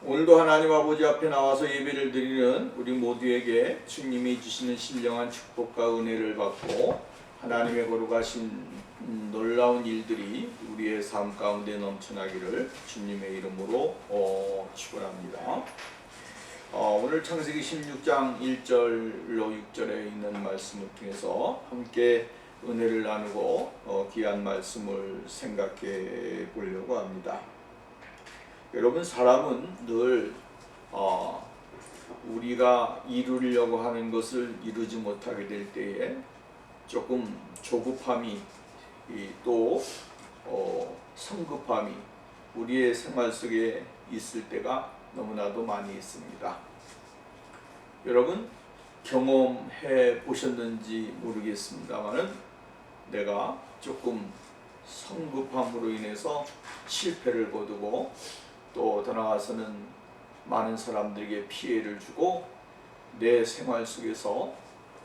오늘도 하나님 아버지 앞에 나와서 예배를 드리는 우리 모두에게 주님이 주시는 신령한 축복과 은혜를 받고 하나님의 거룩하신 놀라운 일들이 우리의 삶 가운데 넘쳐나기를 주님의 이름으로 축원합니다. 오늘 창세기 16장 1절로 6절에 있는 말씀을 통해서 함께 은혜를 나누고 귀한 말씀을 생각해 보려고 합니다. 여러분, 사람은 늘 우리가 이루려고 하는 것을 이루지 못하게 될 때에 조금 조급함이 또 성급함이 우리의 생활 속에 있을 때가 너무나도 많이 있습니다. 여러분, 경험해 보셨는지 모르겠습니다만은 내가 조금 성급함으로 인해서 실패를 거두고 또 더 나아가서는 많은 사람들에게 피해를 주고 내 생활 속에서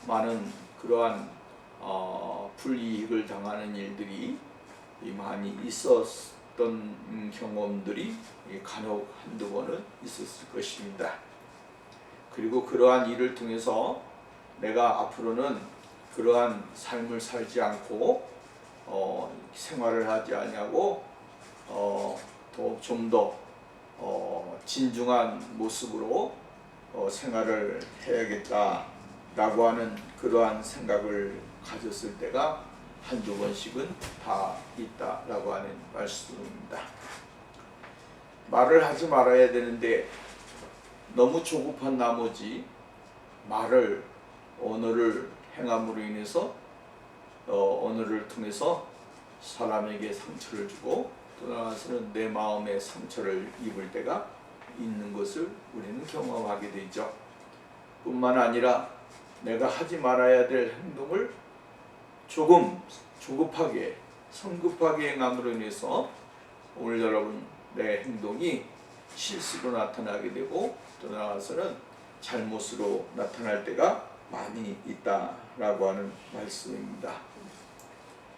많은 그러한 불이익을 당하는 일들이 많이 있었던 경험들이 간혹 한두 번은 있었을 것입니다. 그리고 그러한 일을 통해서 내가 앞으로는 그러한 삶을 살지 않고 생활을 하지 아니하고 좀 더 진중한 모습으로 생활을 해야겠다라고 하는 그러한 생각을 가졌을 때가 한두 번씩은 다 있다라고 하는 말씀입니다. 말을 하지 말아야 되는데 너무 조급한 나머지 언어를 행함으로 인해서 언어를 통해서 사람에게 상처를 주고 또 나아가서는 내 마음에 상처를 입을 때가 있는 것을 우리는 경험하게 되죠. 뿐만 아니라 내가 하지 말아야 될 행동을 조금 조급하게 성급하게 행함으로 인해서 오늘 여러분 내 행동이 실수로 나타나게 되고 또 나아가서는 잘못으로 나타날 때가 많이 있다라고 하는 말씀입니다.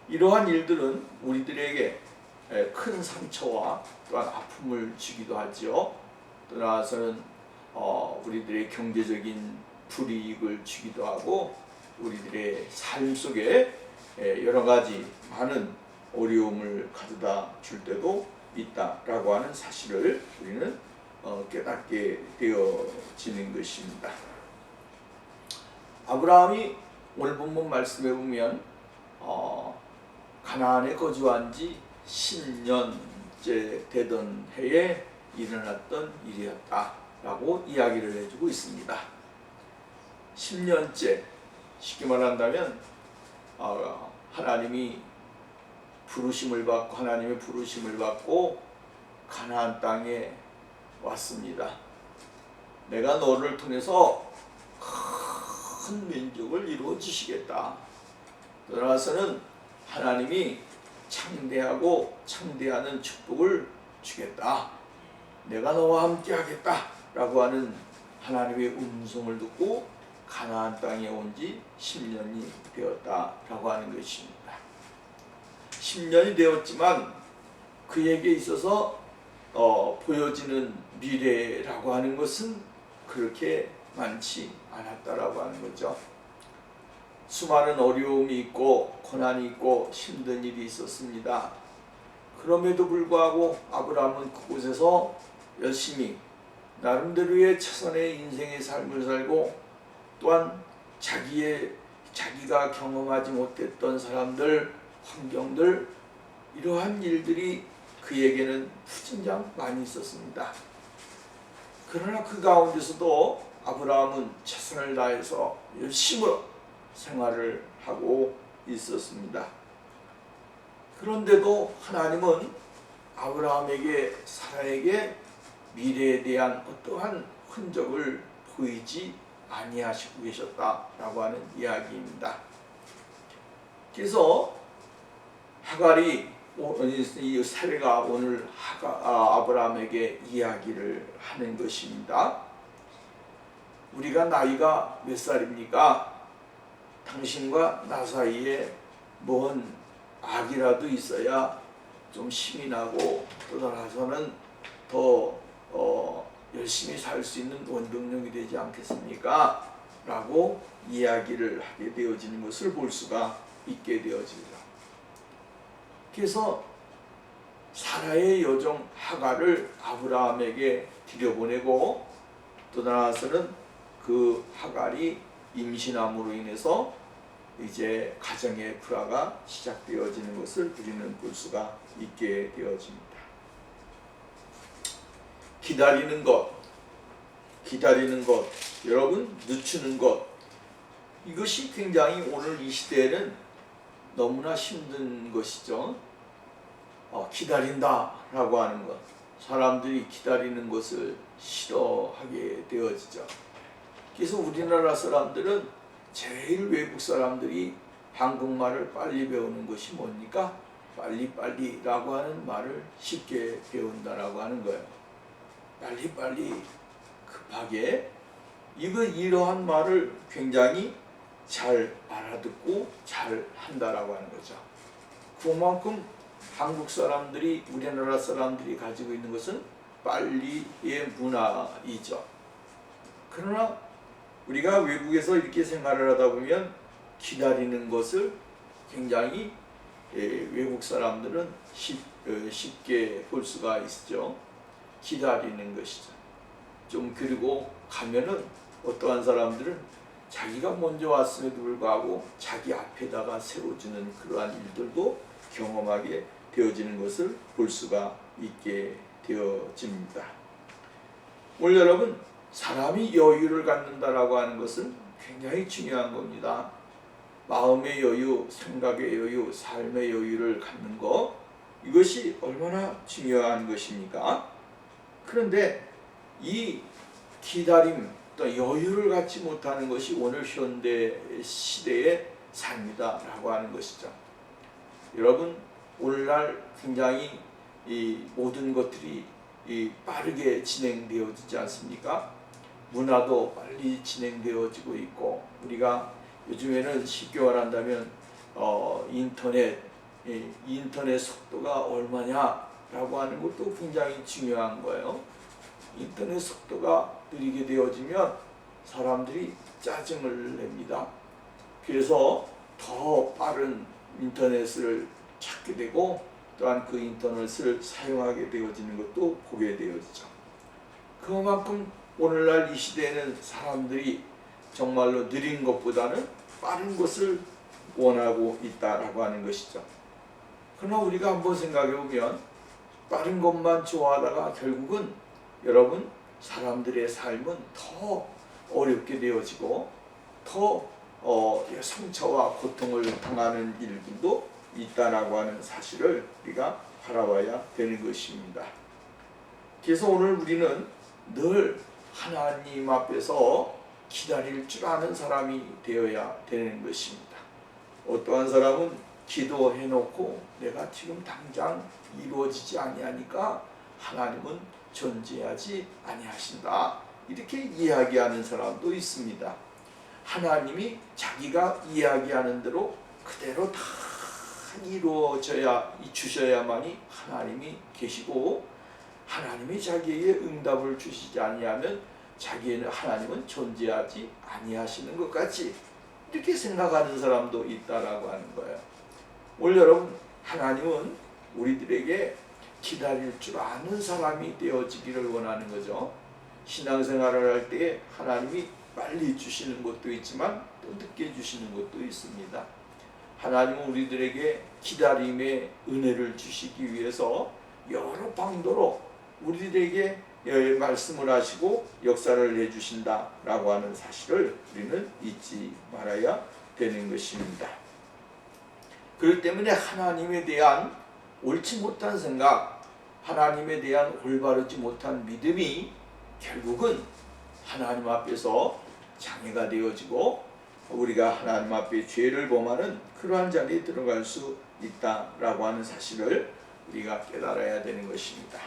이러한 일들은 우리들에게 큰 상처와 또한 아픔을 주기도 하죠. 또 나아가서는 우리들의 경제적인 불이익을 주기도 하고 우리들의 삶 속에 여러 가지 많은 어려움을 가져다 줄 때도 있다라고 하는 사실을 우리는 깨닫게 되어지는 것입니다. 아브라함이 오늘 본문 말씀에 보면 가나안에 거주한 지 10년째 되던 해에 일어났던 일이었다라고 이야기를 해주고 있습니다. 10년째, 쉽게 말한다면 하나님의 부르심을 받고 가나안 땅에 왔습니다. 내가 너를 통해서 큰 민족을 이루어 주시겠다. 따라서는 하나님이 창대하는 축복을 주겠다. 내가 너와 함께 하겠다 라고 하는 하나님의 음성을 듣고 가나안 땅에 온 지 10년이 되었다라고 하는 것입니다. 10년이 되었지만 그에게 있어서 보여지는 미래라고 하는 것은 그렇게 많지 않았다라고 하는 거죠. 수많은 어려움이 있고 고난이 있고 힘든 일이 있었습니다. 그럼에도 불구하고 아브라함은 그곳에서 열심히 나름대로의 최선의 인생의 삶을 살고 또한 자기가 경험하지 못했던 사람들, 환경들, 이러한 일들이 그에게는 무진장 많이 있었습니다. 그러나 그 가운데서도 아브라함은 최선을 다해서 열심히 생활을 하고 있었습니다. 그런데도 하나님은 아브라함에게 사라에게 미래에 대한 어떠한 흔적을 보이지 아니하시고 계셨다라고 하는 이야기입니다. 그래서 하갈이 이 사례가 오늘 아브라함에게 이야기를 하는 것입니다. 우리가 나이가 몇 살입니까? 당신과 나 사이에 뭔 악이라도 있어야 좀 힘이 나고 또 나서는 더 열심히 살 수 있는 원동력이 되지 않겠습니까? 라고 이야기를 하게 되어지는 것을 볼 수가 있게 되어집니다. 그래서 사라의 여종 하갈을 아브라함에게 들여보내고 또 나아가서는 그 하갈이 임신함으로 인해서 이제 가정의 불화가 시작되어지는 것을 우리는 볼 수가 있게 되어집니다. 기다리는 것, 여러분 늦추는 것, 이것이 굉장히 오늘 이 시대에는 너무나 힘든 것이죠. 기다린다라고 하는 것, 사람들이 기다리는 것을 싫어하게 되어지죠. 그래서 우리나라 사람들은 제일 외국 사람들이 한국말을 빨리 배우는 것이 뭡니까? 빨리빨리라고 하는 말을 쉽게 배운다라고 하는 거예요. 빨리빨리, 급하게, 이러한 말을 굉장히 잘 알아듣고 잘 한다라고 하는 거죠. 그만큼 한국 사람들이, 우리나라 사람들이 가지고 있는 것은 빨리의 문화이죠. 그러나 우리가 외국에서 이렇게 생활을 하다 보면 기다리는 것을 굉장히 외국 사람들은 쉽게 볼 수가 있죠. 기다리는 것이죠. 좀 그리고 가면은 어떠한 사람들은 자기가 먼저 왔음에도 불구하고 자기 앞에다가 세워주는 그러한 일들도 경험하게 되어지는 것을 볼 수가 있게 되어집니다. 오늘 여러분, 사람이 여유를 갖는다라고 하는 것은 굉장히 중요한 겁니다. 마음의 여유, 생각의 여유, 삶의 여유를 갖는 것, 이것이 얼마나 중요한 것입니까? 그런데 이 기다림, 또 여유를 갖지 못하는 것이 오늘 현대 시대의 삶이다라고 하는 것이죠. 여러분, 오늘날 굉장히 이 모든 것들이 빠르게 진행되어지지 않습니까? 문화도 빨리 진행되어지고 있고, 우리가 요즘에는 쉽게 말한다면 인터넷 속도가 얼마냐라고 하는 것도 굉장히 중요한 거예요. 인터넷 속도가 느리게 되어지면 사람들이 짜증을 냅니다. 그래서 더 빠른 인터넷을 찾게 되고 또한 그 인터넷을 사용하게 되어지는 것도 보게 되어지죠. 그만큼 오늘날 이 시대에는 사람들이 정말로 느린 것보다는 빠른 것을 원하고 있다라고 하는 것이죠. 그러나 우리가 한번 생각해 보면 빠른 것만 좋아하다가 결국은 여러분, 사람들의 삶은 더 어렵게 되어지고 더 상처와 고통을 당하는 일들도 있다라고 하는 사실을 우리가 바라봐야 되는 것입니다. 그래서 오늘 우리는 늘 하나님 앞에서 기다릴 줄 아는 사람이 되어야 되는 것입니다. 어떠한 사람은 기도해놓고 내가 지금 당장 이루어지지 아니하니까 하나님은 존재하지 아니하신다, 이렇게 이야기하는 사람도 있습니다. 하나님이 자기가 이야기하는 대로 그대로 다 주셔야만이 하나님이 계시고, 하나님이 자기에게 응답을 주시지 아니하면 자기는 하나님은 존재하지 아니하시는 것 같이 이렇게 생각하는 사람도 있다라고 하는 거예요. 오늘 여러분, 하나님은 우리들에게 기다릴 줄 아는 사람이 되어지기를 원하는 거죠. 신앙생활을 할 때 하나님이 빨리 주시는 것도 있지만 또 늦게 주시는 것도 있습니다. 하나님은 우리들에게 기다림의 은혜를 주시기 위해서 여러 방도로 우리들에게 말씀을 하시고 역사를 해주신다라고 하는 사실을 우리는 잊지 말아야 되는 것입니다. 그렇기 때문에 하나님에 대한 옳지 못한 생각, 하나님에 대한 올바르지 못한 믿음이 결국은 하나님 앞에서 장애가 되어지고 우리가 하나님 앞에 죄를 범하는 그러한 자리에 들어갈 수 있다라고 하는 사실을 우리가 깨달아야 되는 것입니다.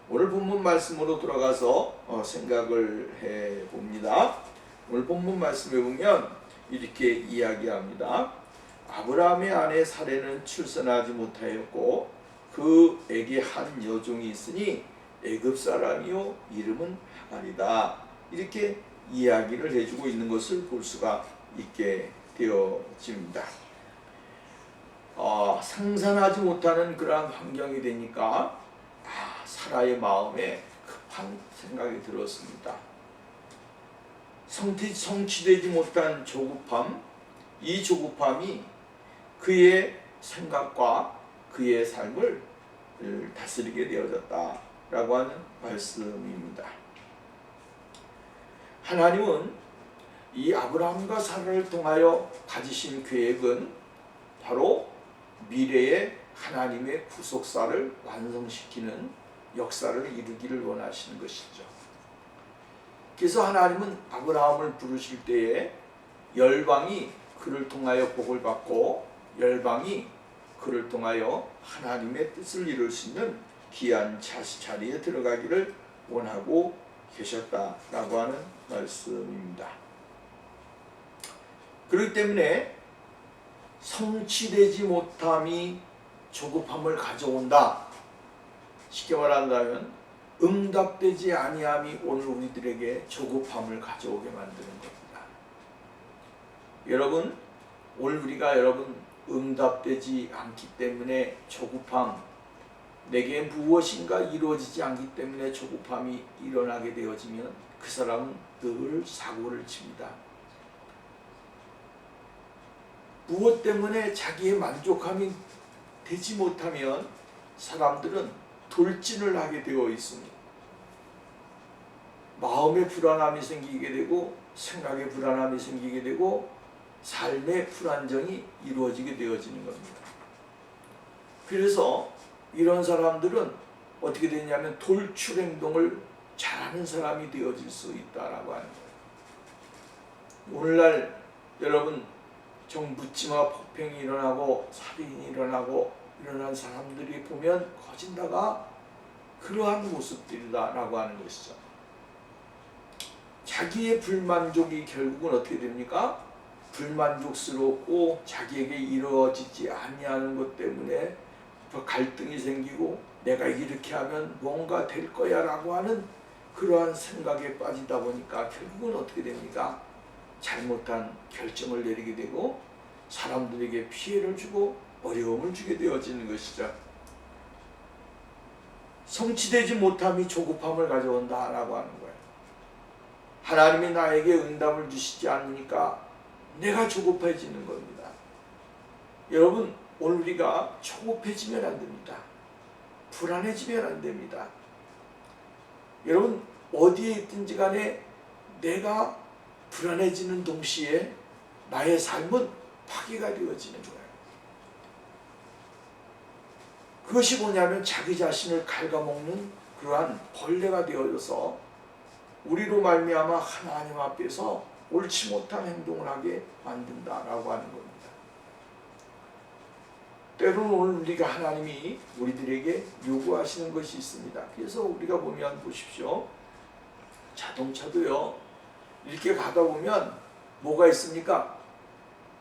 오늘 본문 말씀으로 들어가서 생각을 해봅니다. 오늘 본문 말씀에 보면 이렇게 이야기합니다. 아브라함의 아내 사레는 출산하지 못하였고 그에게 한 여종이 있으니 애굽 사람이요 이름은 하갈이다. 이렇게 이야기를 해주고 있는 것을 볼 수가 있게 되어집니다. 상상하지 못하는 그러한 환경이 되니까 사라의 마음에 급한 생각이 들었습니다. 성취되지 못한 조급함, 이 조급함이 그의 생각과 그의 삶을 다스리게 되어졌다라고 하는 말씀입니다. 하나님은 이 아브라함과 사라를 통하여 가지신 계획은 바로 미래의 하나님의 구속사를 완성시키는 역사를 이루기를 원하시는 것이죠. 그래서 하나님은 아브라함을 부르실 때에 열방이 그를 통하여 복을 받고 열방이 그를 통하여 하나님의 뜻을 이룰 수 있는 귀한 자리에 들어가기를 원하고 계셨다라고 하는 말씀입니다. 그렇기 때문에 성취되지 못함이 조급함을 가져온다. 쉽게 말한다면 응답되지 아니함이 오늘 우리들에게 조급함을 가져오게 만드는 겁니다. 여러분, 오늘 우리가 응답되지 않기 때문에 조급함, 내게 무엇인가 이루어지지 않기 때문에 조급함이 일어나게 되어지면 그 사람은 늘 사고를 칩니다. 무엇 때문에 자기의 만족함이 되지 못하면 사람들은 돌진을 하게 되어 있습니다. 마음의 불안함이 생기게 되고 생각의 불안함이 생기게 되고 삶의 불안정이 이루어지게 되어지는 겁니다. 그래서 이런 사람들은 어떻게 되냐면 돌출 행동을 잘하는 사람이 되어질 수 있다라고 하는 거예요. 오늘날 여러분 묻지마 폭행이 일어나고 살인이 일어나고 일어난 사람들이 보면 거진다가 그러한 모습들이다라고 하는 것이죠. 자기의 불만족이 결국은 어떻게 됩니까? 불만족스럽고 자기에게 이루어지지 아니하는 것 때문에 갈등이 생기고 내가 이렇게 하면 뭔가 될 거야 라고 하는 그러한 생각에 빠지다 보니까 결국은 어떻게 됩니까? 잘못한 결정을 내리게 되고 사람들에게 피해를 주고 어려움을 주게 되어지는 것이죠. 성취되지 못함이 조급함을 가져온다라고 하는 거예요. 하나님이 나에게 응답을 주시지 않으니까 내가 조급해지는 겁니다. 여러분, 오늘 우리가 조급해지면 안 됩니다. 불안해지면 안 됩니다. 여러분, 어디에 있든지 간에 내가 불안해지는 동시에 나의 삶은 파괴가 되어지는 거예요. 그것이 뭐냐면 자기 자신을 갉아먹는 그러한 벌레가 되어져서 우리로 말미암아 하나님 앞에서 옳지 못한 행동을 하게 만든다라고 하는 겁니다. 때로는 오늘 우리가 하나님이 우리들에게 요구하시는 것이 있습니다. 그래서 우리가 보면 보십시오. 자동차도요. 이렇게 가다 보면 뭐가 있습니까?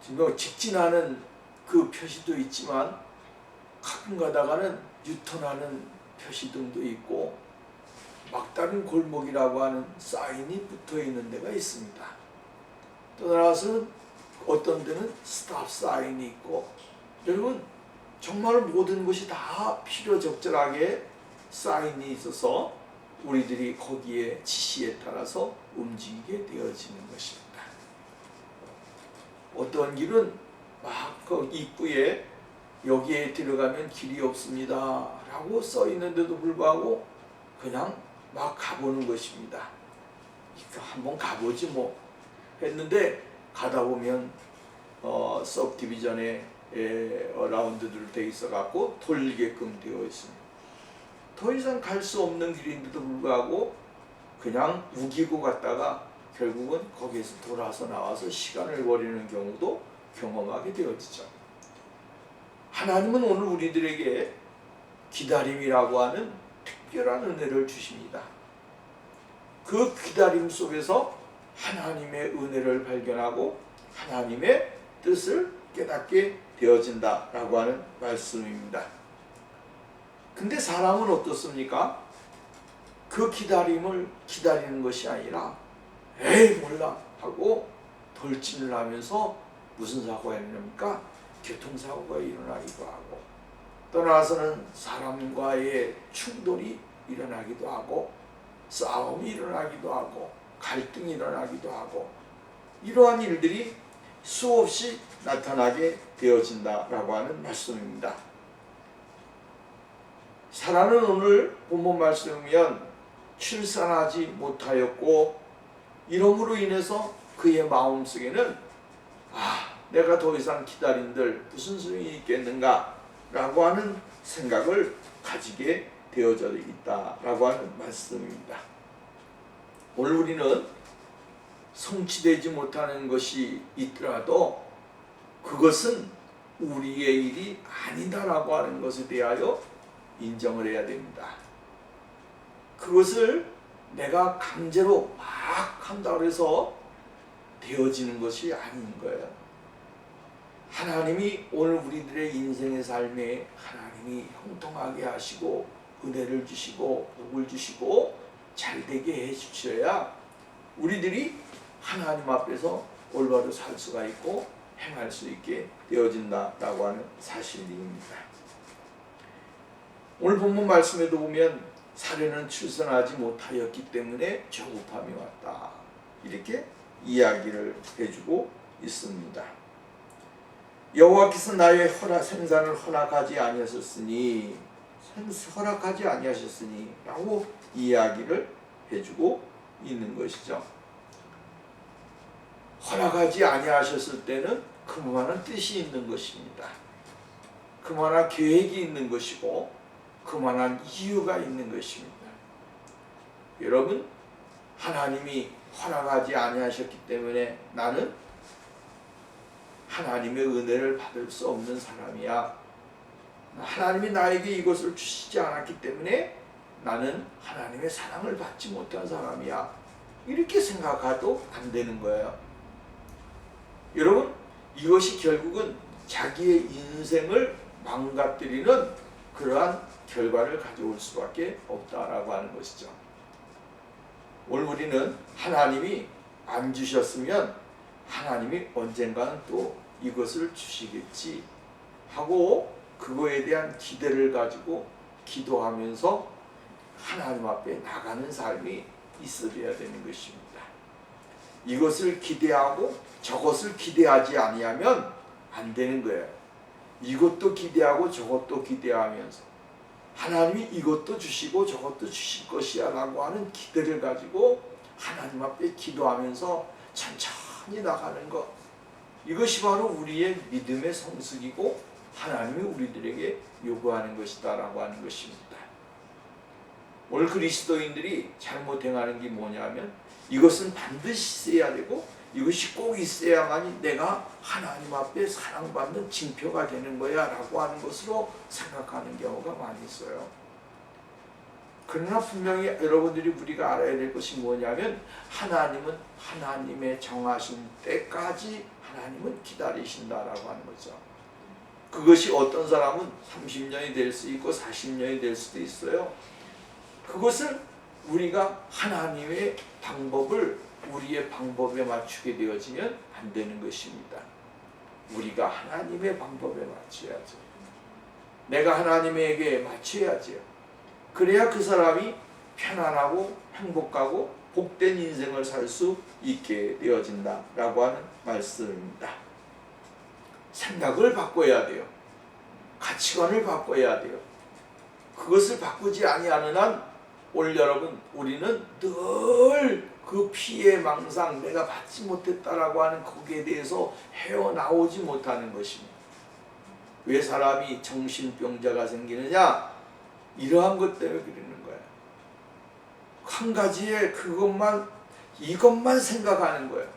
지금 직진하는 그 표시도 있지만 가끔 가다가는 유턴하는 표시등도 있고 막다른 골목이라고 하는 사인이 붙어 있는 데가 있습니다. 또 나아가서는 어떤 데는 스탑 사인이 있고 여러분 정말 모든 것이 다 필요적절하게 사인이 있어서 우리들이 거기에 지시에 따라서 움직이게 되어지는 것입니다. 어떤 길은 막 그 입구에 여기에 들어가면 길이 없습니다 라고 써 있는데도 불구하고 그냥 막 가보는 것입니다. 한번 가보지 뭐 했는데 가다 보면 서브디비전에 라운드들 돼 있어 갖고 돌리게끔 되어 있습니다. 더 이상 갈 수 없는 길인데도 불구하고 그냥 우기고 갔다가 결국은 거기에서 돌아서 나와서 시간을 버리는 경우도 경험하게 되어지죠. 하나님은 오늘 우리들에게 기다림이라고 하는 특별한 은혜를 주십니다. 그 기다림 속에서 하나님의 은혜를 발견하고 하나님의 뜻을 깨닫게 되어진다라고 하는 말씀입니다. 근데 사람은 어떻습니까? 그 기다림을 기다리는 것이 아니라 에이 몰라 하고 돌진을 하면서 무슨 사고가 일어납니까? 교통사고가 일어나기도 하고, 떠나서는 사람과의 충돌이 일어나기도 하고, 싸움이 일어나기도 하고, 갈등이 일어나기도 하고, 이러한 일들이 수없이 나타나게 되어진다라고 하는 말씀입니다. 사라는 오늘 본문 말씀에 보면 출산하지 못하였고, 이러므로 인해서 그의 마음속에는 내가 더 이상 기다린들 무슨 소용이 있겠는가 라고 하는 생각을 가지게 되어져 있다라고 하는 말씀입니다. 오늘 우리는 성취되지 못하는 것이 있더라도 그것은 우리의 일이 아니다라고 하는 것에 대하여 인정을 해야 됩니다. 그것을 내가 강제로 막 한다고 해서 되어지는 것이 아닌 거예요. 하나님이 오늘 우리들의 인생의 삶에 하나님이 형통하게 하시고 은혜를 주시고 복을 주시고 잘되게 해주셔야 우리들이 하나님 앞에서 올바로 살 수가 있고 행할 수 있게 되어진다라고 하는 사실입니다. 오늘 본문 말씀에도 보면 사례는 출산하지 못하였기 때문에 저급함이 왔다, 이렇게 이야기를 해주고 있습니다. 여호와께서 나의 생산을 허락하지 아니하셨으니 라고 이야기를 해주고 있는 것이죠. 허락하지 아니하셨을 때는 그만한 뜻이 있는 것입니다. 그만한 계획이 있는 것이고 그만한 이유가 있는 것입니다. 여러분, 하나님이 허락하지 아니하셨기 때문에 나는 하나님의 은혜를 받을 수 없는 사람이야. 하나님이 나에게 이것을 주시지 않았기 때문에 나는 하나님의 사랑을 받지 못한 사람이야, 이렇게 생각해도 안 되는 거예요. 여러분, 이것이 결국은 자기의 인생을 망가뜨리는 그러한 결과를 가져올 수밖에 없다라고 하는 것이죠. 오늘 우리는 하나님이 안 주셨으면 하나님이 언젠가는 또 이것을 주시겠지 하고 그거에 대한 기대를 가지고 기도하면서 하나님 앞에 나가는 삶이 있어야 되는 것입니다. 이것을 기대하고 저것을 기대하지 아니하면 안 되는 거예요. 이것도 기대하고 저것도 기대하면서 하나님이 이것도 주시고 저것도 주실 것이야 라고 하는 기대를 가지고 하나님 앞에 기도하면서 천천히 나가는 것, 이것이 바로 우리의 믿음의 성숙이고 하나님이 우리들에게 요구하는 것이다 라고 하는 것입니다. 오늘 그리스도인들이 잘못 행하는 게 뭐냐면 이것은 반드시 있어야 되고 이것이 꼭 있어야만이 내가 하나님 앞에 사랑받는 징표가 되는 거야 라고 하는 것으로 생각하는 경우가 많이 있어요. 그러나 분명히 여러분들이 우리가 알아야 될 것이 뭐냐면 하나님은 하나님의 정하신 때까지 하나님은 기다리신다라고 하는 거죠. 그것이 어떤 사람은 30년이 될 수 있고 40년이 될 수도 있어요. 그것을 우리가 하나님의 방법을 우리의 방법에 맞추게 되어지면 안 되는 것입니다. 우리가 하나님의 방법에 맞춰야죠. 내가 하나님에게 맞춰야죠. 그래야 그 사람이 편안하고 행복하고 복된 인생을 살 수 있게 되어진다라고 하는 말씀입니다. 생각을 바꿔야 돼요. 가치관을 바꿔야 돼요. 그것을 바꾸지 아니하는 한 오늘 여러분, 우리는 늘 그 피해 망상, 내가 받지 못했다라고 하는 거기에 대해서 헤어나오지 못하는 것입니다. 왜 사람이 정신병자가 생기느냐? 이러한 것 때문에 그러는 거예요. 한 가지에 이것만 생각하는 거예요.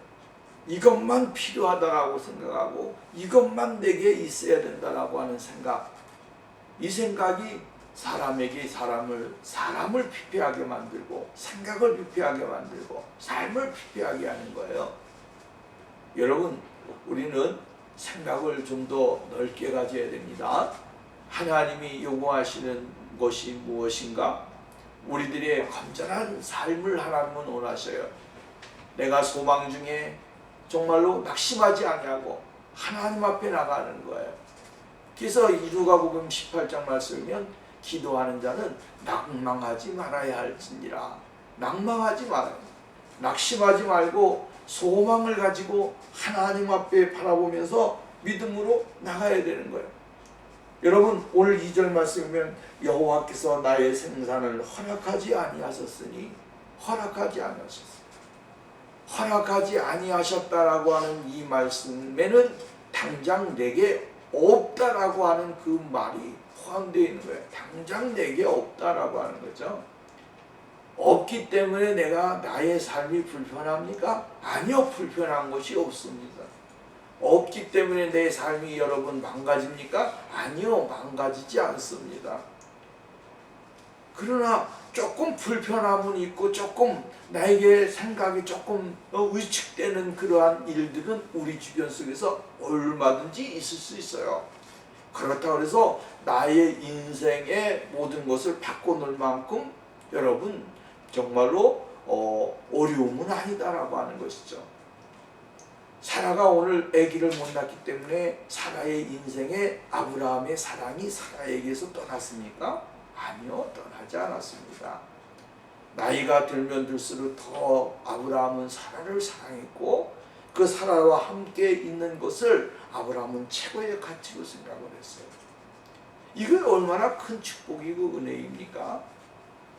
이것만 필요하다라고 생각하고 이것만 내게 있어야 된다라고 하는 생각. 이 생각이 사람에게 사람을 피폐하게 만들고 생각을 피폐하게 만들고 삶을 피폐하게 하는 거예요. 여러분, 우리는 생각을 좀 더 넓게 가져야 됩니다. 하나님이 요구하시는 것이 무엇인가? 우리들의 건전한 삶을 하나님은 원하셔요. 내가 소망 중에 정말로 낙심하지 아니하고 하나님 앞에 나가는 거예요. 그래서 누가복음 18장 말씀이면 기도하는 자는 낙망하지 말아야 할지니라. 낙망하지 말아요. 낙심하지 말고 소망을 가지고 하나님 앞에 바라보면서 믿음으로 나가야 되는 거예요. 여러분 오늘 2절 말씀이면 여호와께서 나의 생산을 허락하지 아니하셨으니 허락하지 아니하셨다라고 하는 이 말씀에는 당장 내게 없다라고 하는 그 말이 포함되어 있는 거예요. 당장 내게 없다라고 하는 거죠. 없기 때문에 내가 나의 삶이 불편합니까? 아니요, 불편한 것이 없습니다. 없기 때문에 내 삶이 여러분 망가집니까? 아니요, 망가지지 않습니다. 그러나 조금 불편함은 있고 조금 나에게 생각이 조금 위축되는 그러한 일들은 우리 주변 속에서 얼마든지 있을 수 있어요. 그렇다고 해서 나의 인생의 모든 것을 바꿔놓을 만큼 여러분 정말로 어려움은 아니다라고 하는 것이죠. 사라가 오늘 아기를 못 낳기 때문에 사라의 인생에 아브라함의 사랑이 사라에게서 떠났습니까? 아니요, 떠나지 않았습니다. 나이가 들면 들수록 더 아브라함은 사라를 사랑했고 그 사라와 함께 있는 것을 아브라함은 최고의 가치로 생각을 했어요. 이건 얼마나 큰 축복이고 은혜입니까?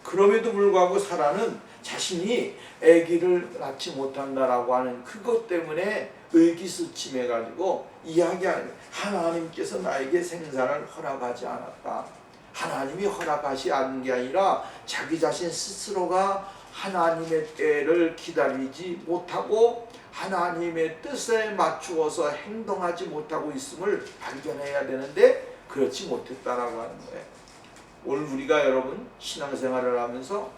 그럼에도 불구하고 사라는 자신이 아기를 낳지 못한다라고 하는 그것 때문에 의기소침해가지고 이야기하는 하나님께서 나에게 생산을 허락하지 않았다. 하나님이 허락하지 않은 게 아니라 자기 자신 스스로가 하나님의 때를 기다리지 못하고 하나님의 뜻에 맞추어서 행동하지 못하고 있음을 발견해야 되는데 그렇지 못했다라고 하는 거예요. 오늘 우리가 여러분 신앙생활을 하면서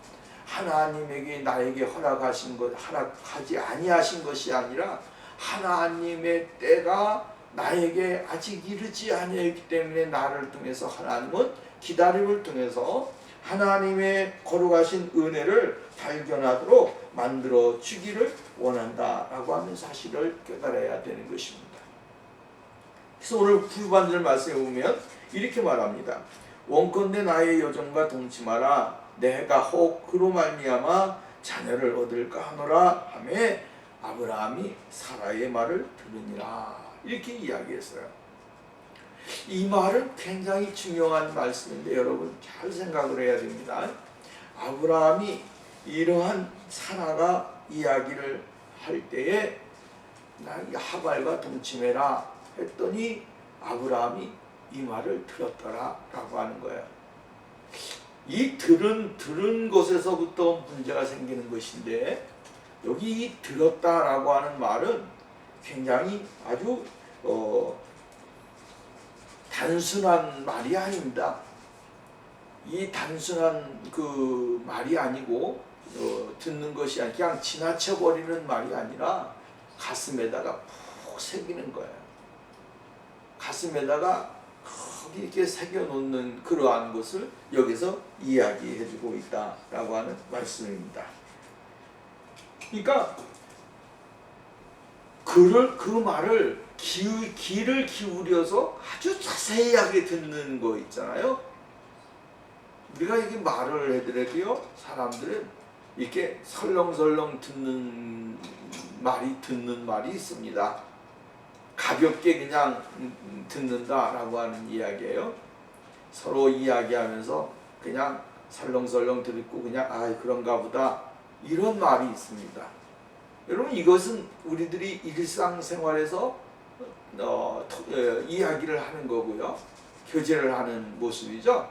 하나님에게 나에게 허락하신 것, 허락하지 아니하신 것이 아니라 하나님의 때가 나에게 아직 이르지 아니하기 때문에 나를 통해서 하나님은 기다림을 통해서 하나님의 거룩하신 은혜를 발견하도록 만들어 주기를 원한다라고 하는 사실을 깨달아야 되는 것입니다. 그래서 오늘 후반절 말씀에 보면 이렇게 말합니다. 원컨대 나의 여종과 동침하라. 내가 혹 그로 말미암아 자녀를 얻을까 하노라 하며 아브라함이 사라의 말을 들으니라. 이렇게 이야기했어요. 이 말은 굉장히 중요한 말씀인데 여러분 잘 생각을 해야 됩니다. 아브라함이 이러한 사라가 이야기를 할 때에 나 하갈과 동침해라 했더니 아브라함이 이 말을 들었더라 라고 하는 거예요. 이 들은 것에서부터 문제가 생기는 것인데 여기 이 들었다라고 하는 말은 굉장히 아주 단순한 말이 아닙니다. 이 단순한 그 말이 아니고 듣는 것이 아니라 그냥 지나쳐버리는 말이 아니라 가슴에다가 푹 새기는 거예요. 가슴에다가 거기 이렇게 새겨놓는 그러한 것을 여기서 이야기해주고 있다라고 하는 말씀입니다. 그러니까 그 말을 귀를 기울여서 아주 자세하게 듣는 거 있잖아요. 우리가 이게 말을 해드려도요, 사람들은 이렇게 설렁설렁 듣는 말이 있습니다. 가볍게 그냥 듣는다라고 하는 이야기예요. 서로 이야기하면서 그냥 설렁설렁 듣고 그냥 그런가 보다 이런 말이 있습니다. 여러분 이것은 우리들이 일상생활에서 이야기를 하는 거고요. 교제를 하는 모습이죠.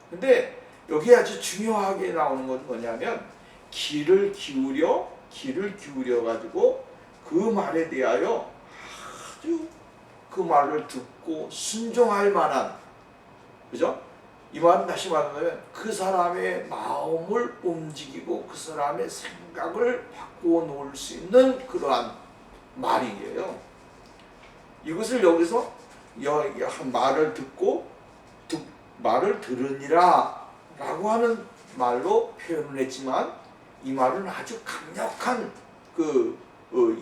근데 여기 아주 중요하게 나오는 건 뭐냐면 귀를 기울여 가지고 그 말에 대하여 아주 그 말을 듣고 순종할 만한, 그죠? 이 말은 다시 말하면 그 사람의 마음을 움직이고 그 사람의 생각을 바꾸어 놓을 수 있는 그러한 말이에요. 이것을 여기서 말을 듣고 말을 들으니라 라고 하는 말로 표현을 했지만 이 말은 아주 강력한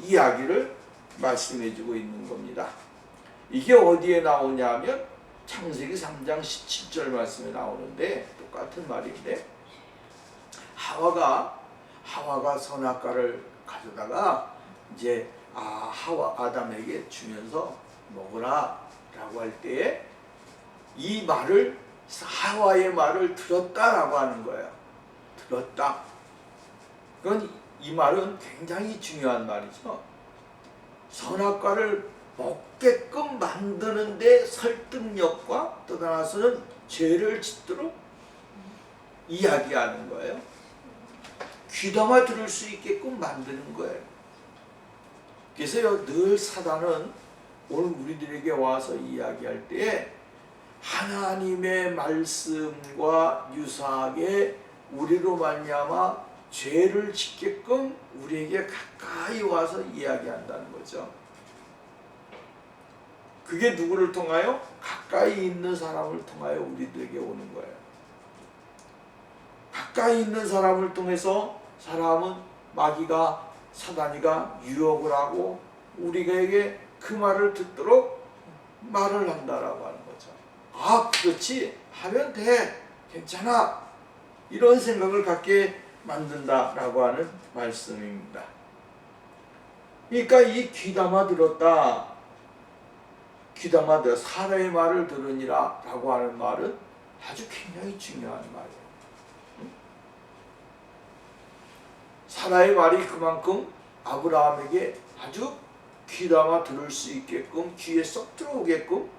이야기를 말씀해주고 있는 겁니다. 이게 어디에 나오냐면 창세기 3장 17절 말씀에 나오는데 똑같은 말인데 하와가 선악과를 가져다가 이제 아담에게 주면서 먹으라 라고 할 때에 이 말을 하와의 말을 들었다라고 하는 거예요. 들었다. 그건 이 말은 굉장히 중요한 말이죠. 선악과를 먹게끔 만드는데 설득력과 또 하나서는 죄를 짓도록 이야기하는 거예요. 귀담아 들을 수 있게끔 만드는 거예요. 그래서요, 늘 사단은 오늘 우리들에게 와서 이야기할 때 하나님의 말씀과 유사하게 우리로 말미암아 죄를 짓게끔 우리에게 가까이 와서 이야기한다는 거죠. 그게 누구를 통하여? 가까이 있는 사람을 통하여 우리들에게 오는 거예요. 가까이 있는 사람을 통해서 사람은 마귀가 사단이가 유혹을 하고 우리에게 그 말을 듣도록 말을 한다라고 하는 거죠. 그렇지 하면 돼, 괜찮아, 이런 생각을 갖게 만든다라고 하는 말씀입니다. 그러니까 이 귀담아 들었다, 귀담아 들어 사람의 말을 들으니라 라고 하는 말은 아주 굉장히 중요한 말이에요. 사라의 말이 그만큼 아브라함에게 아주 귀담아 들을 수 있게끔 귀에 쏙 들어오게끔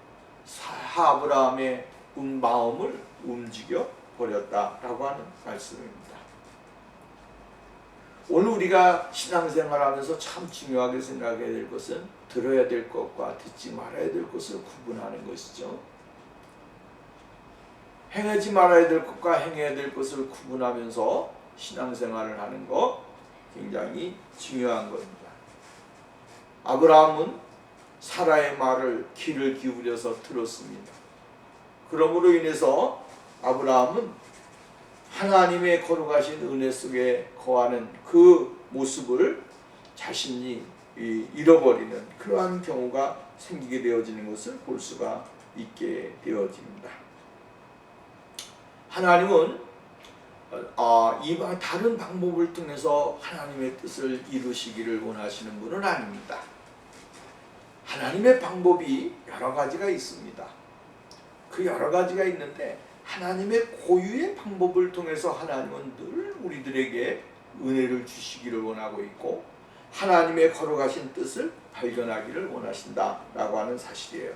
아브라함의 마음을 움직여 버렸다라고 하는 말씀입니다. 오늘 우리가 신앙생활하면서 참 중요하게 생각해야 될 것은 들어야 될 것과 듣지 말아야 될 것을 구분하는 것이죠. 행하지 말아야 될 것과 행해야 될 것을 구분하면서 신앙생활을 하는 것 굉장히 중요한 겁니다. 아브라함은 사라의 말을 귀를 기울여서 들었습니다. 그러므로 인해서 아브라함은 하나님의 거룩하신 은혜 속에 거하는 그 모습을 자신이 잃어버리는 그러한 경우가 생기게 되어지는 것을 볼 수가 있게 되어집니다. 하나님은 다른 방법을 통해서 하나님의 뜻을 이루시기를 원하시는 분은 아닙니다. 하나님의 방법이 여러 가지가 있습니다. 그 여러 가지가 있는데 하나님의 고유의 방법을 통해서 하나님은 늘 우리들에게 은혜를 주시기를 원하고 있고 하나님의 거룩하신 뜻을 발견하기를 원하신다라고 하는 사실이에요.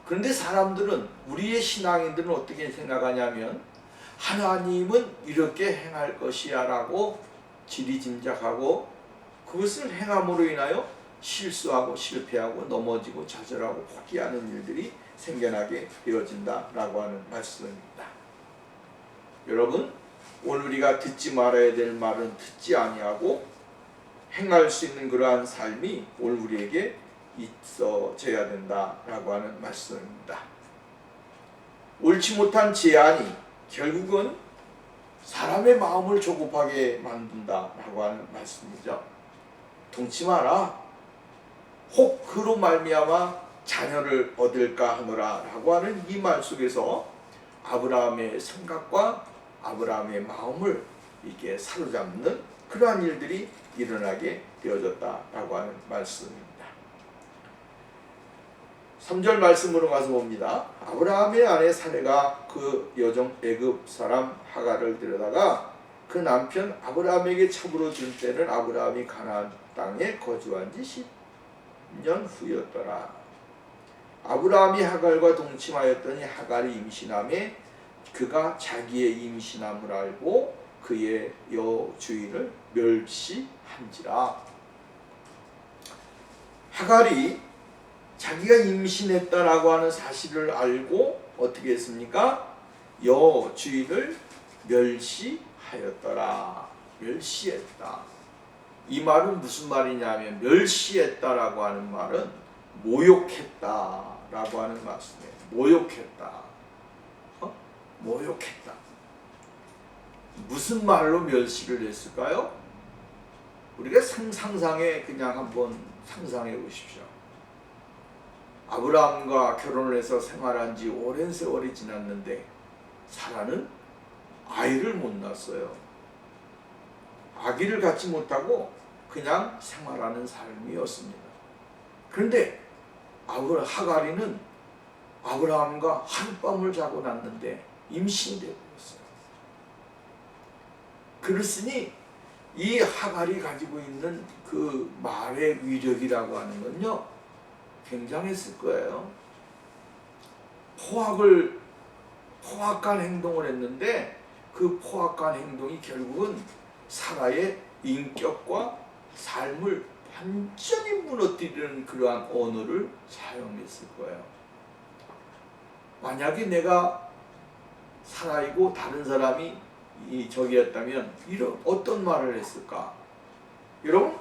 그런데 사람들은, 우리의 신앙인들은 어떻게 생각하냐면 하나님은 이렇게 행할 것이야 라고 지리짐작하고 그것을 행함으로 인하여 실수하고 실패하고 넘어지고 좌절하고 포기하는 일들이 생겨나게 되어진다라고 하는 말씀입니다. 여러분, 오늘 우리가 듣지 말아야 될 말은 듣지 아니하고 행할 수 있는 그러한 삶이 오늘 우리에게 있어져야 된다라고 하는 말씀입니다. 옳지 못한 제안이 결국은 사람의 마음을 조급하게 만든다라고 하는 말씀이죠. 동치 마라. 혹 그로 말미암아 자녀를 얻을까 하노라 라고 하는 이 말 속에서 아브라함의 생각과 아브라함의 마음을 이게 사로잡는 그러한 일들이 일어나게 되어졌다라고 하는 말씀입니다. 3절 말씀으로 가서 봅니다. 아브라함의 아내 사레가 그 여종 애굽 사람 하갈을 데려다가 그 남편 아브라함에게 첩으로 준 때는 아브라함이 가나안 땅에 거주한 지 10년 후였더라. 아브라함이 하갈과 동침하였더니 하갈이 임신함에 그가 자기의 임신함을 알고 그의 여주인을 멸시한지라. 하갈이 자기가 임신했다라고 하는 사실을 알고 어떻게 했습니까? 여주인을 멸시하였더라. 멸시했다. 이 말은 무슨 말이냐면 멸시했다라고 하는 말은 모욕했다라고 하는 말씀이에요. 모욕했다. 모욕했다. 무슨 말로 멸시를 했을까요? 우리가 상상에 그냥 한번 상상해 보십시오. 아브라함과 결혼을 해서 생활한 지 오랜 세월이 지났는데 사라는 아이를 못 낳았어요. 아기를 갖지 못하고 그냥 생활하는 삶이었습니다. 그런데 하가리는 아브라함과 하룻밤을 자고 났는데 임신되고 있어요. 그렇으니 이 하갈이 가지고 있는 그 말의 위력이라고 하는 건요, 굉장했을 거예요. 포악한 행동을 했는데 그 포악한 행동이 결국은 사라의 인격과 삶을 완전히 무너뜨리는 그러한 언어를 사용했을 거예요. 만약에 내가 사라이고 다른 사람이 적이었다면 이런 어떤 말을 했을까? 여러분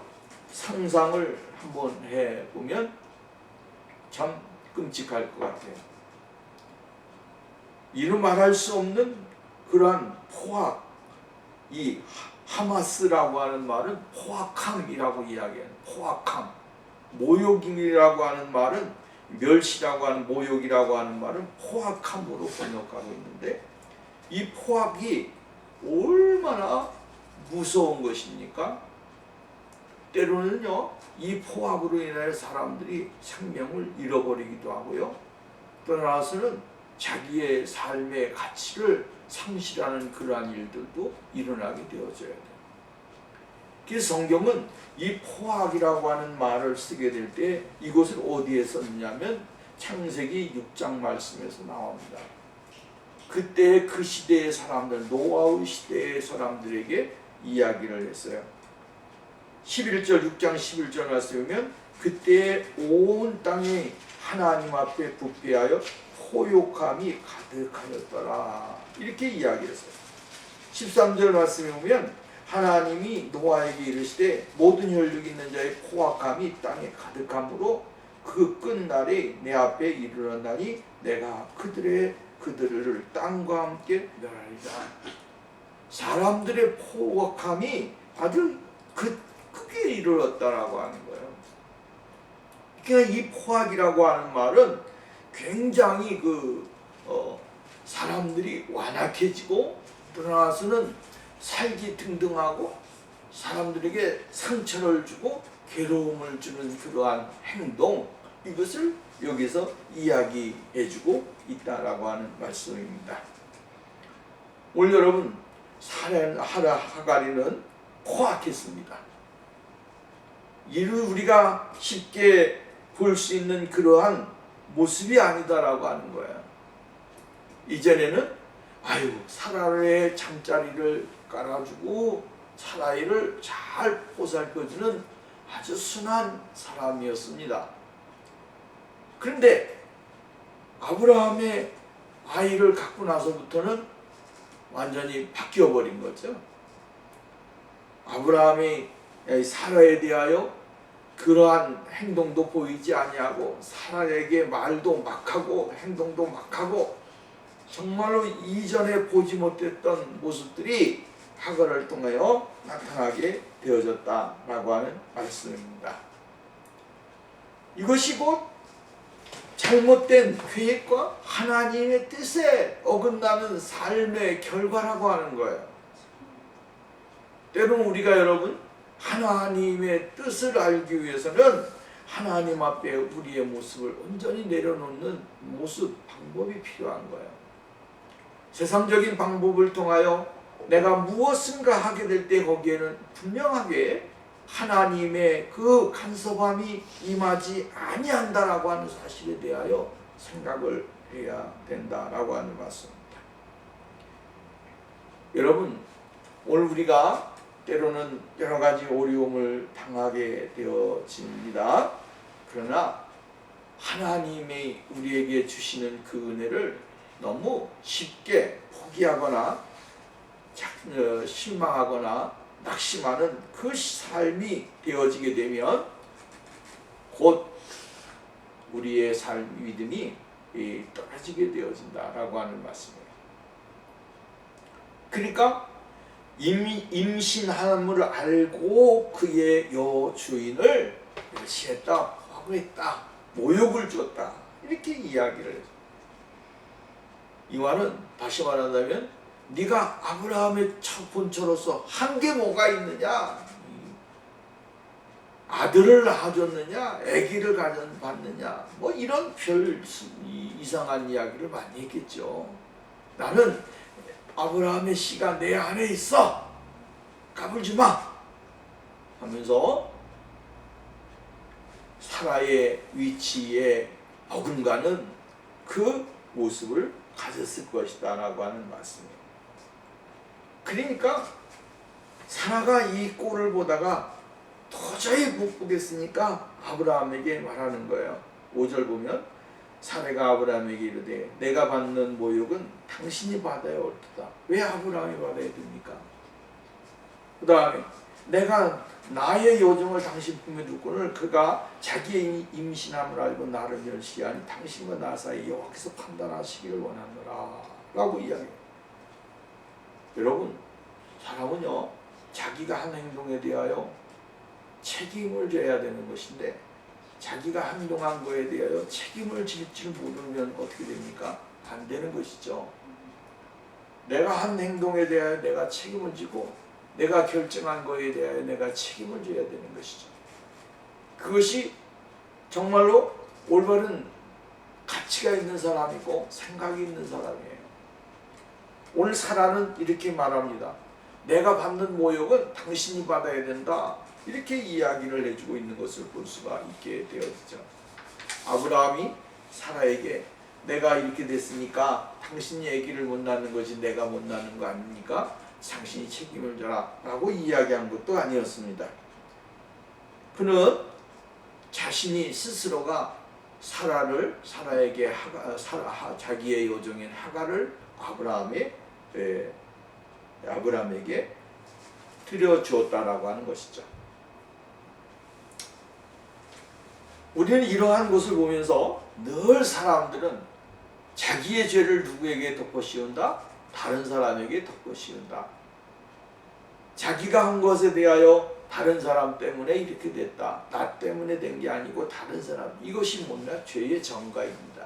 상상을 한번 해보면 참 끔찍할 것 같아요. 이루 말할 수 없는 그러한 포악, 이 하마스라고 하는 말은 포악함이라고 이야기해요. 포악함, 모욕이라고 하는 말은 멸시라고 하는 모욕이라고 하는 말은 포악함으로 번역하고 있는데 이 포악이 얼마나 무서운 것입니까? 때로는요, 이 포악으로 인해 사람들이 생명을 잃어버리기도 하고요. 떠나서는 자기의 삶의 가치를 상실하는 그러한 일들도 일어나게 되어져야 돼요. 그래서 성경은 이 포악이라고 하는 말을 쓰게 될 때 이것을 어디에 썼냐면 창세기 6장 말씀에서 나옵니다. 그때 그 시대의 사람들, 노아의 시대의 사람들에게 이야기를 했어요. 11절 6장 11절 말씀에 보면 그때 온 땅이 하나님 앞에 부패하여 포욕함이 가득하였더라 이렇게 이야기했어요. 13절 말씀에 보면 하나님이 노아에게 이르시되 모든 혈육 있는 자의 포악함이 땅에 가득함으로 그 끝날에 내 앞에 이르렀나니 내가 그들을 땅과 함께 멸하리라. 사람들의 포악함이 아주 크게 이르렀다라고 하는 거예요. 그러니까 이 포악이라고 하는 말은 굉장히 사람들이 완악해지고 떠나서는 살기 등등하고 사람들에게 상처를 주고 괴로움을 주는 그러한 행동, 이것을 여기서 이야기해주고 있다라고 하는 말씀입니다. 오늘 여러분 하가리는 포악했습니다. 이를 우리가 쉽게 볼 수 있는 그러한 모습이 아니다라고 하는 거예요. 이전에는 사라의 잠자리를 깔아주고 사라이를 잘 보살펴주는 아주 순한 사람이었습니다. 그런데 아브라함의 아이를 갖고 나서부터는 완전히 바뀌어버린 거죠. 아브라함이 사라에 대하여 그러한 행동도 보이지 아니하고 사라에게 말도 막하고 행동도 막하고 정말로 이전에 보지 못했던 모습들이 하갈을 통하여 나타나게 되어졌다라고 하는 말씀입니다. 이것이 곧 잘못된 계획과 하나님의 뜻에 어긋나는 삶의 결과라고 하는 거예요. 때로는 우리가 여러분 하나님의 뜻을 알기 위해서는 하나님 앞에 우리의 모습을 온전히 내려놓는 모습, 방법이 필요한 거예요. 세상적인 방법을 통하여 내가 무엇인가 하게 될 때 거기에는 분명하게 하나님의 그 간섭함이 임하지 아니한다라고 하는 사실에 대하여 생각을 해야 된다라고 하는 말씀입니다. 여러분, 오늘 우리가 때로는 여러 가지 어려움을 당하게 되어집니다. 그러나 하나님이 우리에게 주시는 그 은혜를 너무 쉽게 포기하거나 실망하거나 낙심하는 그 삶이 되어지게 되면 곧 우리의 삶 믿음이 떨어지게 되어진다라고 하는 말씀이에요. 그러니까 임신함을 알고 그의 여주인을 멸시했다, 화구했다, 모욕을 줬다, 이렇게 이야기를 해요. 이 말은 다시 말한다면 네가 아브라함의 본처로서 한 게 뭐가 있느냐, 아들을 낳아줬느냐, 아기를 가졌느냐, 뭐 이런 별 이상한 이야기를 많이 했겠죠. 나는 아브라함의 씨가 내 안에 있어, 까불지 마 하면서 사라의 위치에 어긋가는 그 모습을 가졌을 것이다 라고 하는 말씀이에요. 그러니까 사라가 이 꼴을 보다가 도저히 못 보겠으니까 아브라함에게 말하는 거예요. 5절 보면 사라가 아브라함에게 이르되 내가 받는 모욕은 당신이 받아야 옳도다. 왜 아브라함이 받아야 됩니까? 그 다음에 내가 나의 요정을 당신 품에 두고는 그가 자기의 임신함을 알고 나를 멸시하니 당신과 나 사이 여호와께서 판단하시기를 원하노라 라고 이야기해요. 여러분, 사람은요 자기가 한 행동에 대하여 책임을 져야 되는 것인데 자기가 행동한 거에 대하여 책임을 질 줄 모르면 어떻게 됩니까? 안 되는 것이죠. 내가 한 행동에 대하여 내가 책임을 지고 내가 결정한 거에 대하여 내가 책임을 져야 되는 것이죠. 그것이 정말로 올바른 가치가 있는 사람이고 생각이 있는 사람이에요. 오늘 사라는 이렇게 말합니다. 내가 받는 모욕은 당신이 받아야 된다, 이렇게 이야기를 해주고 있는 것을 볼 수가 있게 되었죠. 아브라함이 사라에게 내가 이렇게 됐으니까 당신이 아기를 못 낳는 것이 내가 못 낳는 거 아닙니까? 당신이 책임을 져라 라고 이야기한 것도 아니었습니다. 그는 자신이 스스로가 사라에게 자기의 요정인 하갈을 아브라함에게 들여주었다라고 하는 것이죠. 우리는 이러한 것을 보면서 늘 사람들은 자기의 죄를 누구에게 덮어씌운다? 다른 사람에게 덮어씌운다. 자기가 한 것에 대하여 다른 사람 때문에 이렇게 됐다, 나 때문에 된 게 아니고 다른 사람, 이것이 뭐냐? 죄의 전가입니다.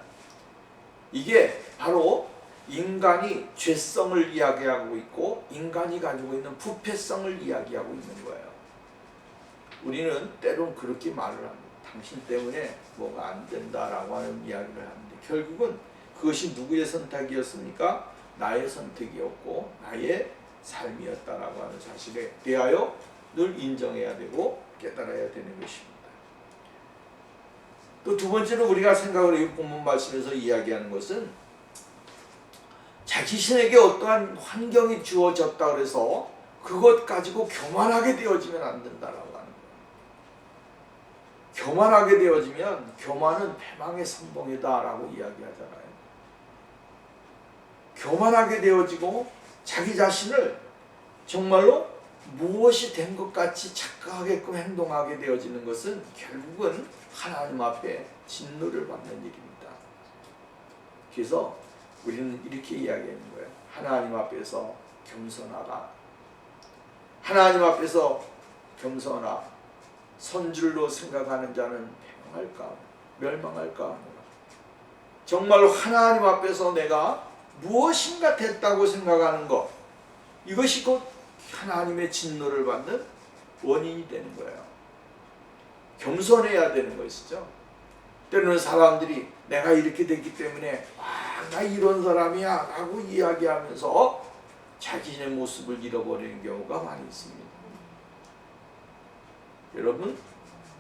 이게 바로 인간이 죄성을 이야기하고 있고 인간이 가지고 있는 부패성을 이야기하고 있는 거예요. 우리는 때론 그렇게 말을 합니다. 당신 때문에 뭐가 안 된다라고 하는 이야기를 하는데 결국은 그것이 누구의 선택이었습니까? 나의 선택이었고 나의 삶이었다라고 하는 사실에 대하여 늘 인정해야 되고 깨달아야 되는 것입니다. 또 두 번째로 우리가 생각을 이 본문 말씀에서 이야기하는 것은 자신에게 어떠한 환경이 주어졌다 그래서 그것 가지고 교만하게 되어지면 안 된다라고 하는 거예요. 교만하게 되어지면 교만은 패망의 선봉이다라고 이야기하잖아요. 교만하게 되어지고 자기 자신을 정말로 무엇이 된 것 같이 착각하게끔 행동하게 되어지는 것은 결국은 하나님 앞에 진노를 받는 일입니다. 그래서 우리는 이렇게 이야기하는 거예요. 하나님 앞에서 겸손하라. 하나님 앞에서 겸손하라. 선줄로 생각하는 자는 패망할까 멸망할까. 정말로 하나님 앞에서 내가 무엇인가 됐다고 생각하는 것, 이것이 곧 하나님의 진노를 받는 원인이 되는 거예요. 겸손해야 되는 것이죠. 때로는 사람들이 내가 이렇게 됐기 때문에 나 이런 사람이야 라고 이야기하면서 자신의 모습을 잃어버리는 경우가 많이 있습니다. 여러분,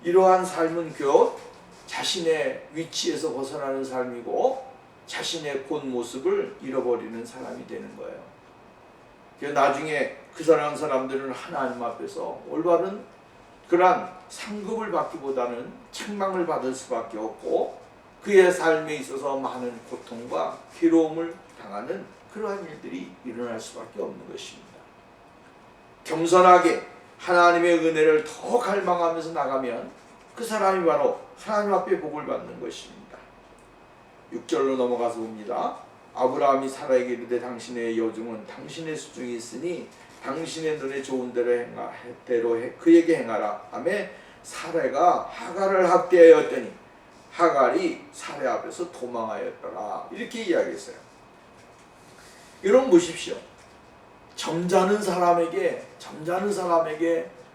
이러한 삶은 곧 자신의 위치에서 벗어나는 삶이고 자신의 본 모습을 잃어버리는 사람이 되는 거예요. 나중에 그 사람들은 하나님 앞에서 올바른 그러한 상급을 받기보다는 책망을 받을 수밖에 없고 그의 삶에 있어서 많은 고통과 괴로움을 당하는 그러한 일들이 일어날 수밖에 없는 것입니다. 겸손하게 하나님의 은혜를 더 갈망하면서 나가면 그 사람이 바로 하나님 앞에 복을 받는 것입니다. 6절로 넘어가서 봅니다. 아브라함이 사라에게 이르되 당신의 여종은 당신의 수중에 있으니 당신의 눈에 좋은 대로 그에게 행하라 하며 사레가 하갈을 학대하였더니 하갈이 사레 앞에서 도망하였더라. 이렇게 이야기했어요. 여러분 보십시오. 점잖은 사람에게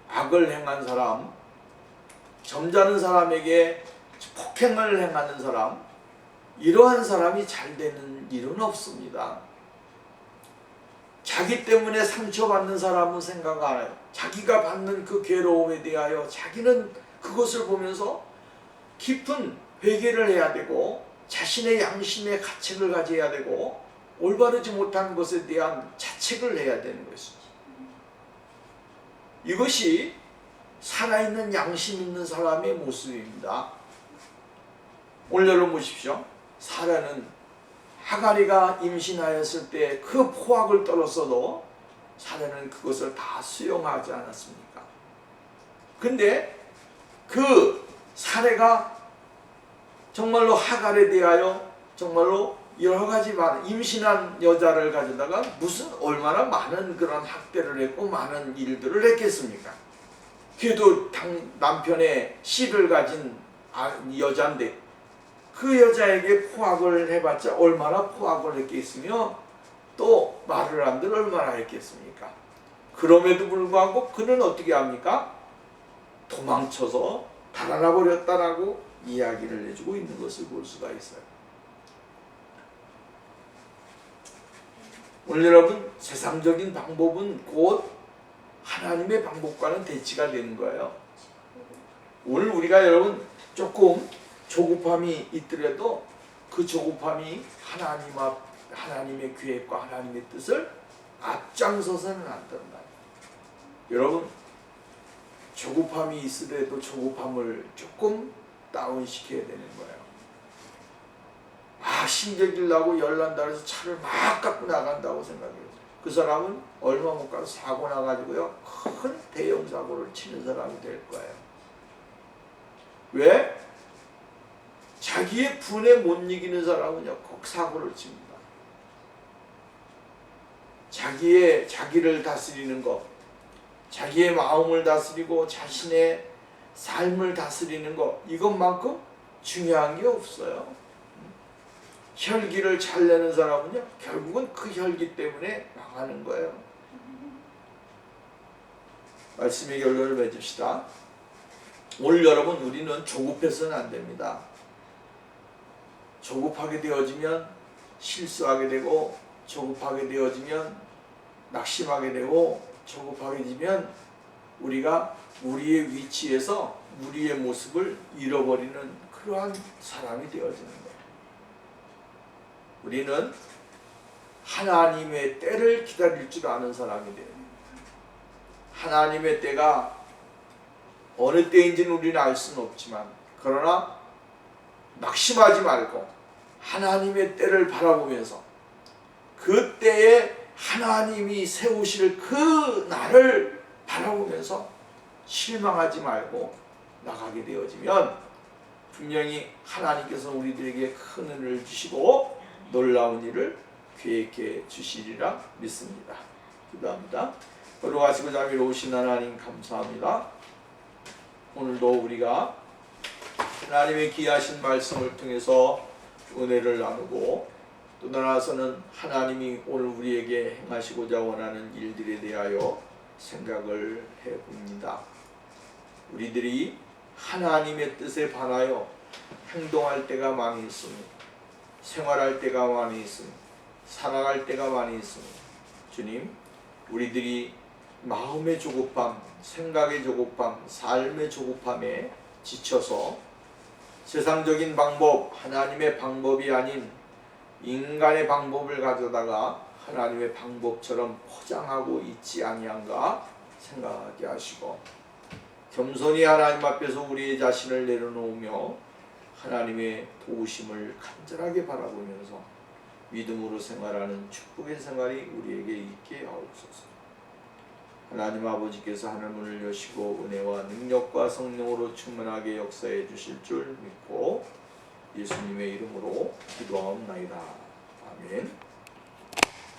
악을 행한 사람, 점잖은 사람에게 폭행을 행하는 사람, 이러한 사람이 잘 되는 일은 없습니다. 자기 때문에 상처받는 사람은 생각 안 해요. 자기가 받는 그 괴로움에 대하여 자기는 그것을 보면서 깊은 회개를 해야 되고 자신의 양심의 가책을 가져야 되고 올바르지 못한 것에 대한 자책을 해야 되는 것입니다. 이것이 살아있는 양심 있는 사람의 모습입니다. 오늘 여러분 보십시오. 사라는 하갈이가 임신하였을 때 그 포악을 떨었어도 사라는 그것을 다 수용하지 않았습니까? 근데 그 사례가 정말로 하갈에 대하여 정말로 여러 가지 임신한 여자를 가져다가 무슨 얼마나 많은 그런 학대를 했고 많은 일들을 했겠습니까? 그래도 남편의 씨를 가진 여자인데 그 여자에게 포악을 해봤자 얼마나 포악을 했겠으며 또 말을 한들 얼마나 했겠습니까? 그럼에도 불구하고 그는 어떻게 합니까? 도망쳐서 달아나 버렸다라고 이야기를 해주고 있는 것을 볼 수가 있어요. 오늘 여러분 세상적인 방법은 곧 하나님의 방법과는 대치가 되는 거예요. 오늘 우리가 여러분 조금 조급함이 있더라도 그 조급함이 하나님의 계획과 하나님의 뜻을 앞장서서는 안 된다. 여러분 조급함이 있으려도 조급함을 조금 다운시켜야 되는 거예요. 심겨질 나고 열난다 해서 차를 막 갖고 나간다고 생각해요. 그 사람은 얼마 못 가서 사고 나가지고요 큰 대형 사고를 치는 사람이 될 거예요. 왜? 자기의 분에 못 이기는 사람은요 꼭 사고를 칩니다. 자기를 다스리는 것, 자기의 마음을 다스리고 자신의 삶을 다스리는 것, 이것만큼 중요한 게 없어요. 혈기를 잘 내는 사람은요 결국은 그 혈기 때문에 망하는 거예요. 말씀의 결론을 맺읍시다. 오늘 여러분 우리는 조급해서는 안 됩니다. 조급하게 되어지면 실수하게 되고 조급하게 되어지면 낙심하게 되고 조급하게 되면 우리가 우리의 위치에서 우리의 모습을 잃어버리는 그러한 사람이 되어지는 거예요. 우리는 하나님의 때를 기다릴 줄 아는 사람이 돼요. 하나님의 때가 어느 때인지는 우리는 알 수는 없지만 그러나 낙심하지 말고 하나님의 때를 바라보면서 그 때에 하나님이 세우실 그 날을 바라보면서 실망하지 말고 나가게 되어지면 분명히 하나님께서 우리들에게 큰 은혜를 주시고 놀라운 일을 계획해 주시리라 믿습니다. 기도합니다. 거룩하시고 자비로우신 하나님 감사합니다. 오늘도 우리가 하나님의 귀하신 말씀을 통해서 은혜를 나누고 또 나아가서는 하나님이 오늘 우리에게 행하시고자 원하는 일들에 대하여 생각을 해봅니다. 우리들이 하나님의 뜻에 반하여 행동할 때가 많이 있습니다. 생활할 때가 많이 있습니다. 살아갈 때가 많이 있습니다. 주님, 우리들이 마음의 조급함, 생각의 조급함, 삶의 조급함에 지쳐서 세상적인 방법, 하나님의 방법이 아닌 인간의 방법을 가져다가 하나님의 방법처럼 포장하고 있지 아니한가 생각하게 하시고 겸손히 하나님 앞에서 우리의 자신을 내려놓으며 하나님의 도우심을 간절하게 바라보면서 믿음으로 생활하는 축복의 생활이 우리에게 있게 하옵소서. 하나님 아버지께서 하늘문을 여시고 은혜와 능력과 성령으로 충만하게 역사해 주실 줄 믿고 예수님의 이름으로 기도하옵나이다. 아멘.